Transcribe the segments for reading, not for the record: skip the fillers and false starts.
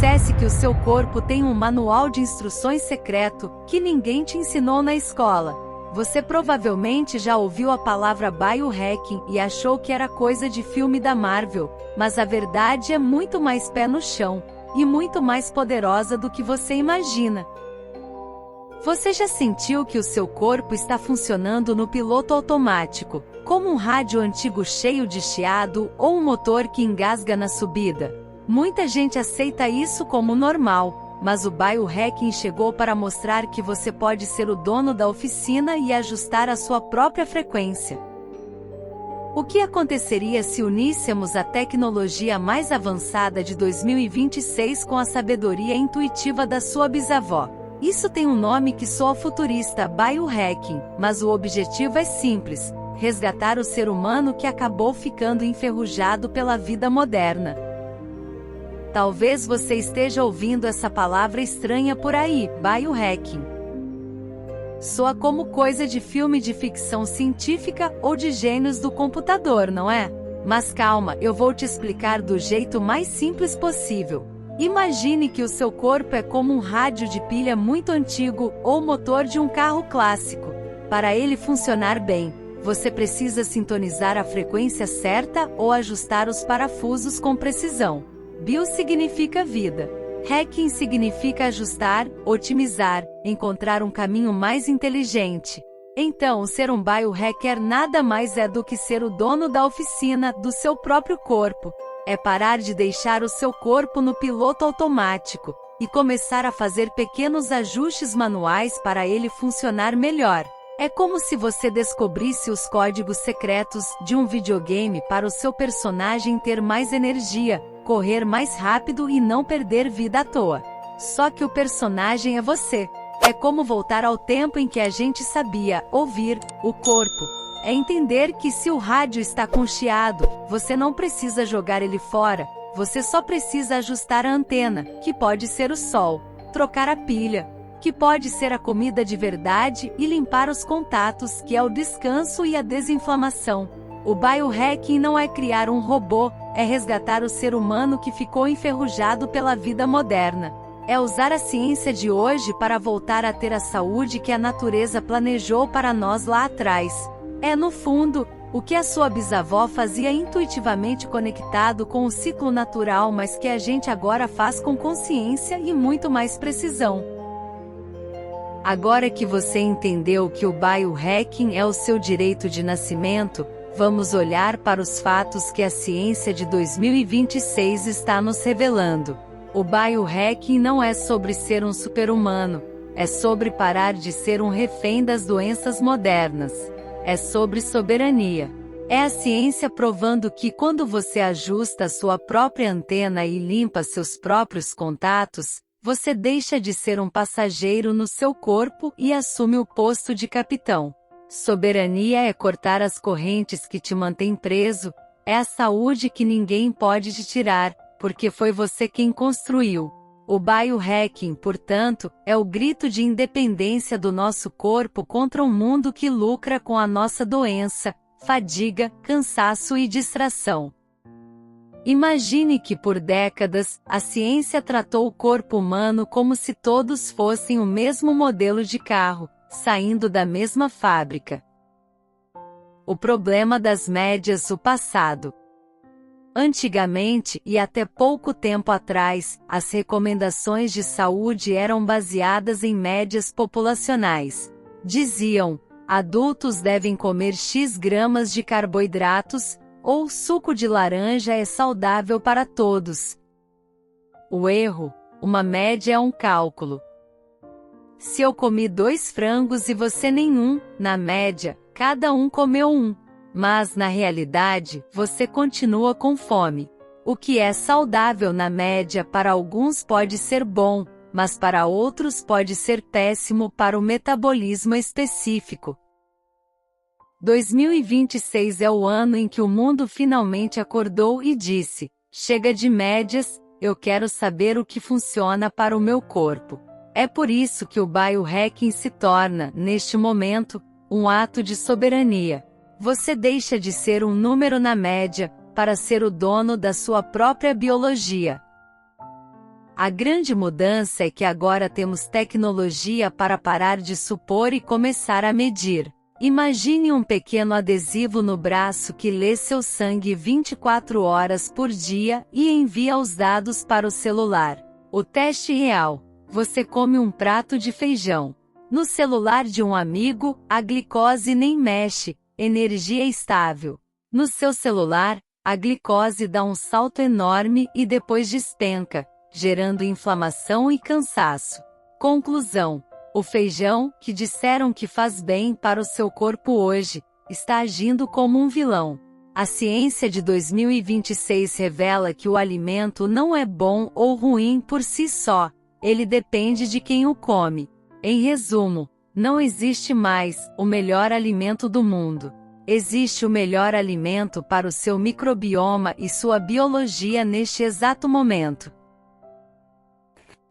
dissesse que o seu corpo tem um manual de instruções secreto, que ninguém te ensinou na escola, você provavelmente já ouviu a palavra biohacking e achou que era coisa de filme da Marvel, mas a verdade é muito mais pé no chão, e muito mais poderosa do que você imagina. Você já sentiu que o seu corpo está funcionando no piloto automático, como um rádio antigo cheio de chiado ou um motor que engasga na subida? Muita gente aceita isso como normal, mas o biohacking chegou para mostrar que você pode ser o dono da oficina e ajustar a sua própria frequência. O que aconteceria se uníssemos a tecnologia mais avançada de 2026 com a sabedoria intuitiva da sua bisavó? Isso tem um nome que soa futurista, biohacking, mas o objetivo é simples: resgatar o ser humano que acabou ficando enferrujado pela vida moderna. Talvez você esteja ouvindo essa palavra estranha por aí, biohacking. Soa como coisa de filme de ficção científica ou de gênios do computador, não é? Mas calma, eu vou te explicar do jeito mais simples possível. Imagine que o seu corpo é como um rádio de pilha muito antigo ou motor de um carro clássico. Para ele funcionar bem, você precisa sintonizar a frequência certa ou ajustar os parafusos com precisão. Bio significa vida. Hacking significa ajustar, otimizar, encontrar um caminho mais inteligente. Então, ser um biohacker nada mais é do que ser o dono da oficina do seu próprio corpo. É parar de deixar o seu corpo no piloto automático e começar a fazer pequenos ajustes manuais para ele funcionar melhor. É como se você descobrisse os códigos secretos de um videogame para o seu personagem ter mais energia, correr mais rápido e não perder vida à toa. Só que o personagem é você. É como voltar ao tempo em que a gente sabia ouvir o corpo. É entender que se o rádio está com chiado, você não precisa jogar ele fora, você só precisa ajustar a antena, que pode ser o sol, trocar a pilha, que pode ser a comida de verdade, e limpar os contatos, que é o descanso e a desinflamação. O biohacking não é criar um robô, é resgatar o ser humano que ficou enferrujado pela vida moderna. É usar a ciência de hoje para voltar a ter a saúde que a natureza planejou para nós lá atrás. É, no fundo, o que a sua bisavó fazia intuitivamente conectado com o ciclo natural, mas que a gente agora faz com consciência e muito mais precisão. Agora que você entendeu que o biohacking é o seu direito de nascimento, vamos olhar para os fatos que a ciência de 2026 está nos revelando. O biohacking não é sobre ser um super-humano, é sobre parar de ser um refém das doenças modernas. É sobre soberania. É a ciência provando que quando você ajusta a sua própria antena e limpa seus próprios contatos, você deixa de ser um passageiro no seu corpo e assume o posto de capitão. Soberania é cortar as correntes que te mantêm preso, é a saúde que ninguém pode te tirar, porque foi você quem construiu. O biohacking, portanto, é o grito de independência do nosso corpo contra um mundo que lucra com a nossa doença, fadiga, cansaço e distração. Imagine que por décadas, a ciência tratou o corpo humano como se todos fossem o mesmo modelo de carro, saindo da mesma fábrica. O problema das médias, o passado. Antigamente, e até pouco tempo atrás, as recomendações de saúde eram baseadas em médias populacionais. Diziam: adultos devem comer X gramas de carboidratos, ou suco de laranja é saudável para todos. O erro: uma média é um cálculo. Se eu comi 2 frangos e você nenhum, na média, cada um comeu um. Mas, na realidade, você continua com fome. O que é saudável na média para alguns pode ser bom, mas para outros pode ser péssimo para o metabolismo específico. 2026 é o ano em que o mundo finalmente acordou e disse: chega de médias, eu quero saber o que funciona para o meu corpo. É por isso que o biohacking se torna, neste momento, um ato de soberania. Você deixa de ser um número na média, para ser o dono da sua própria biologia. A grande mudança é que agora temos tecnologia para parar de supor e começar a medir. Imagine um pequeno adesivo no braço que lê seu sangue 24 horas por dia e envia os dados para o celular. O teste real. Você come um prato de feijão. No celular de um amigo, a glicose nem mexe, energia estável. No seu celular, a glicose dá um salto enorme e depois despenca, gerando inflamação e cansaço. Conclusão. O feijão, que disseram que faz bem para o seu corpo hoje, está agindo como um vilão. A ciência de 2026 revela que o alimento não é bom ou ruim por si só, ele depende de quem o come. Em resumo, não existe mais o melhor alimento do mundo. Existe o melhor alimento para o seu microbioma e sua biologia neste exato momento.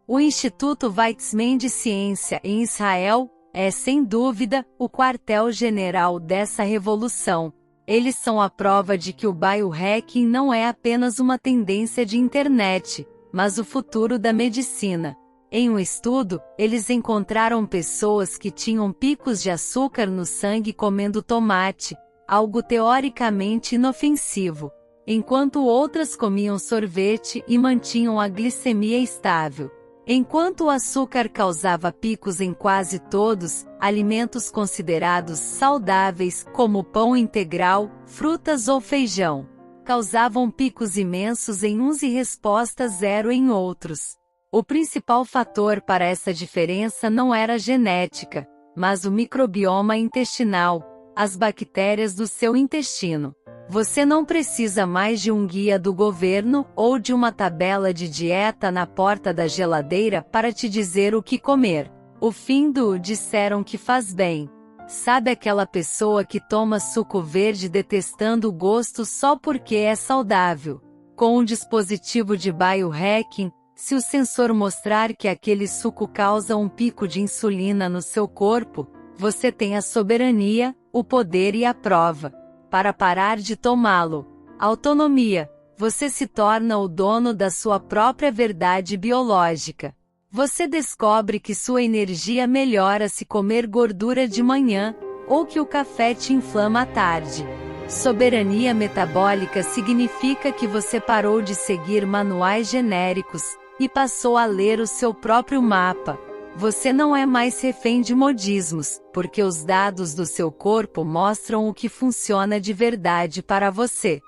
O Instituto Weizmann de Ciência em Israel é, sem dúvida, o quartel-general dessa revolução. Eles são a prova de que o biohacking não é apenas uma tendência de internet, mas o futuro da medicina. Em um estudo, eles encontraram pessoas que tinham picos de açúcar no sangue comendo tomate, algo teoricamente inofensivo, enquanto outras comiam sorvete e mantinham a glicemia estável. Enquanto o açúcar causava picos em quase todos, alimentos considerados saudáveis, como pão integral, frutas ou feijão, causavam picos imensos em uns e resposta zero em outros. O principal fator para essa diferença não era a genética, mas o microbioma intestinal, as bactérias do seu intestino. Você não precisa mais de um guia do governo ou de uma tabela de dieta na porta da geladeira para te dizer o que comer. O fim do disseram que faz bem. Sabe aquela pessoa que toma suco verde detestando o gosto só porque é saudável? Com um dispositivo de biohacking, se o sensor mostrar que aquele suco causa um pico de insulina no seu corpo, você tem a soberania, o poder e a prova para parar de tomá-lo. Autonomia. Você se torna o dono da sua própria verdade biológica. Você descobre que sua energia melhora se comer gordura de manhã, ou que o café te inflama à tarde. Soberania metabólica significa que você parou de seguir manuais genéricos e passou a ler o seu próprio mapa. Você não é mais refém de modismos, porque os dados do seu corpo mostram o que funciona de verdade para você.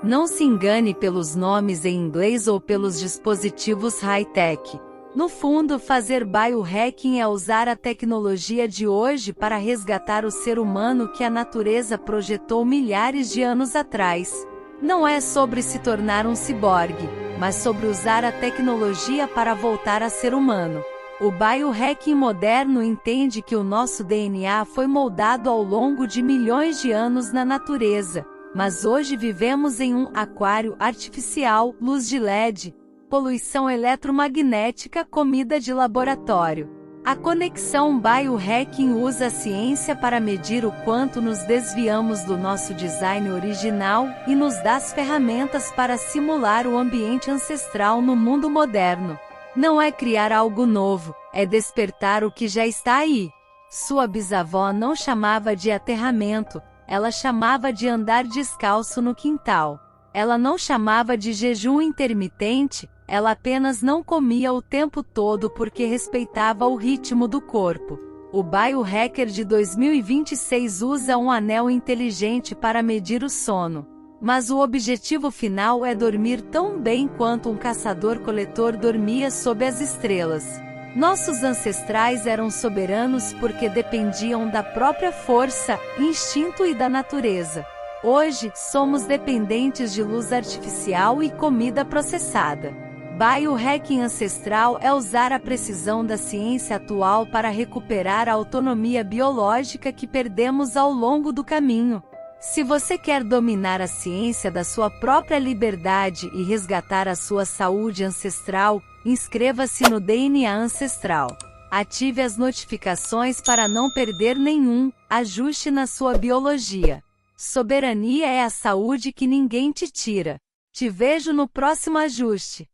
Não se engane pelos nomes em inglês ou pelos dispositivos high-tech. No fundo, fazer biohacking é usar a tecnologia de hoje para resgatar o ser humano que a natureza projetou milhares de anos atrás. Não é sobre se tornar um ciborgue, mas sobre usar a tecnologia para voltar a ser humano. O biohacking moderno entende que o nosso DNA foi moldado ao longo de milhões de anos na natureza, mas hoje vivemos em um aquário artificial, luz de LED, poluição eletromagnética, comida de laboratório. A conexão biohacking usa a ciência para medir o quanto nos desviamos do nosso design original e nos dá as ferramentas para simular o ambiente ancestral no mundo moderno. Não é criar algo novo, é despertar o que já está aí. Sua bisavó não chamava de aterramento, ela chamava de andar descalço no quintal. Ela não chamava de jejum intermitente, ela apenas não comia o tempo todo porque respeitava o ritmo do corpo. O biohacker de 2026 usa um anel inteligente para medir o sono. Mas o objetivo final é dormir tão bem quanto um caçador-coletor dormia sob as estrelas. Nossos ancestrais eram soberanos porque dependiam da própria força, instinto e da natureza. Hoje, somos dependentes de luz artificial e comida processada. Biohacking ancestral é usar a precisão da ciência atual para recuperar a autonomia biológica que perdemos ao longo do caminho. Se você quer dominar a ciência da sua própria liberdade e resgatar a sua saúde ancestral, inscreva-se no DNA Ancestral. Ative as notificações para não perder nenhum ajuste na sua biologia. Soberania é a saúde que ninguém te tira. Te vejo no próximo ajuste.